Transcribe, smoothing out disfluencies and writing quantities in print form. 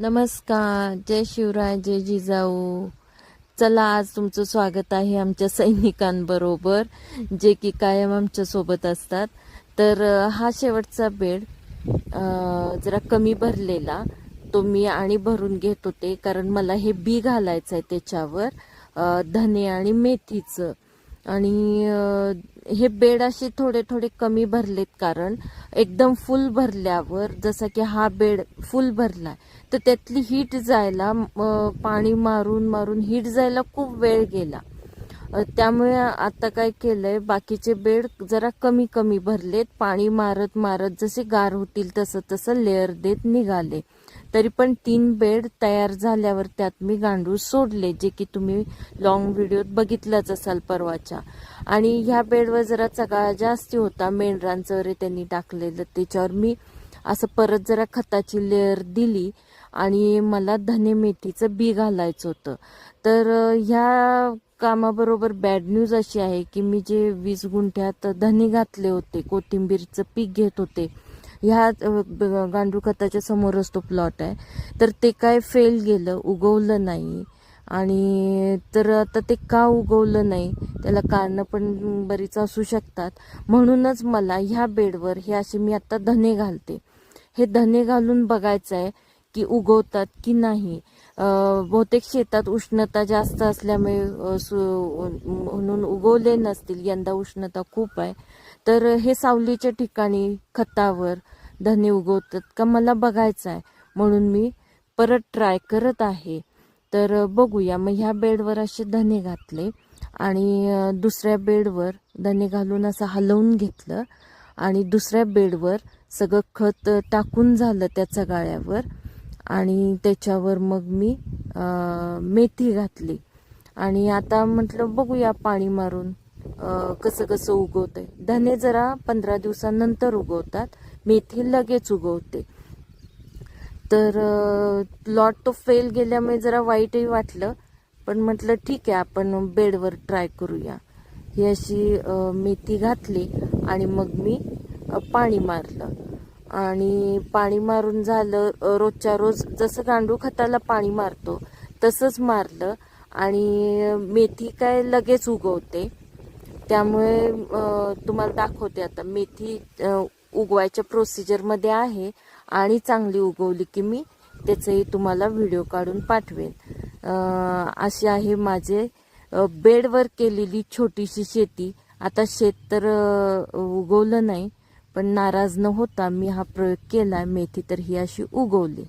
नमस्कार, जय शिवराय, जय जिजाऊ. चला, आज तुमचं स्वागत आहे आमच्या सैनिकांबरोबर, जे की कायम आमच्या सोबत असतात. तर हा शेवटचा बेड जरा कमी भरलेला तो मी आणि भरून घेत होते, कारण मला हे बी घालायचं आहे त्याच्यावर, धने आणि मेथीचं. आणि हे बेड असे थोडे थोडे कमी भरलेत, कारण एकदम फुल भरल्यावर, जसा की हा बेड फुल भरलाय, तर त्यातली हीट जायला, पाणी मारून मारून हीट जायला खूप वेळ गेला. त्यामुळे आता काय केलंय, बाकीचे बेड जरा कमी कमी भरलेत. पाणी मारत मारत जसे गार होतील तसं तसं लेअर देत निघाले. तरी पण 3 बेड तयार झाल्यावर त्यात मी गांडूळ सोडले, जे की तुम्ही लॉंग व्हिडिओत बघितलाच असाल परवाच्या. आणि ह्या बेडवर जरा चगाळा जास्ती होता, मेंढरांचं वगैरे त्यांनी टाकलेलं. त्याच्यावर मी असं परत जरा खताची लेअर दिली आणि मला धने मेथीचं बी घालायचं होतं. तर ह्या कामाबरोबर बॅड न्यूज अशी आहे की मी जे 20 गुंठ्यात धने घातले होते, कोथिंबीरचं पीक घेत होते, ह्या गांडूळ खताच्या समोरच तो प्लॉट आहे, तर ते काय फेल गेलं, उगवलं नाही. आणि तर आता ते का उगवलं नाही त्याला कारणं पण बरीच असू शकतात. म्हणूनच मला ह्या बेडवर हे असे मी आता धने घालते. हे धने घालून बघायचं आहे की उगवतात की नाही. बहुतेक शेतात उष्णता जास्त असल्यामुळे म्हणून उगवले नसतील. यंदा उष्णता खूप आहे, तर हे सावलीच्या ठिकाणी खतावर धने उगवतात का मला बघायचं आहे, म्हणून मी परत ट्राय करत आहे. तर बघूया. मग ह्या बेडवर असे धने घातले आणि दुसऱ्या बेडवर धने घालून असं हलवून घेतलं आणि दुसऱ्या बेडवर सगळं खत टाकून झालं त्या चगाळ्यावर. आणि त्याच्यावर मग मी मेथी घातली आणि आता म्हटलं बघूया पाणी मारून कसं कसं उगवतंय. धने जरा 15 दिवसानंतर उगवतात, मेथी लगेच उगवते. तर प्लॉट तो फेल गेल्यामुळे जरा वाईटही वाटलं, पण म्हटलं ठीक आहे, आपण बेडवर ट्राय करूया. ही अशी मेथी घातली आणि मग मी पाणी मारलं. आणि पाणी मारून झालं, रोजच्या रोज जसं गांडूळ खताला पाणी मारतो तसंच मारलं. आणि मेथी काय लगेच उगवते, त्यामुळे तुम्हाला दाखवते आता. मेथी उगवायच्या प्रोसिजरमध्ये आहे आणि चांगली उगवली की मी त्याचंही तुम्हाला व्हिडिओ काढून पाठवेन. अशी आहे माझे बेडवर केलेली छोटीशी शेती. आता शेत तर उगवलं नाही, पण नाराज न होता मी हा प्रयोग केला. मेथी तर ही अशी उगवली.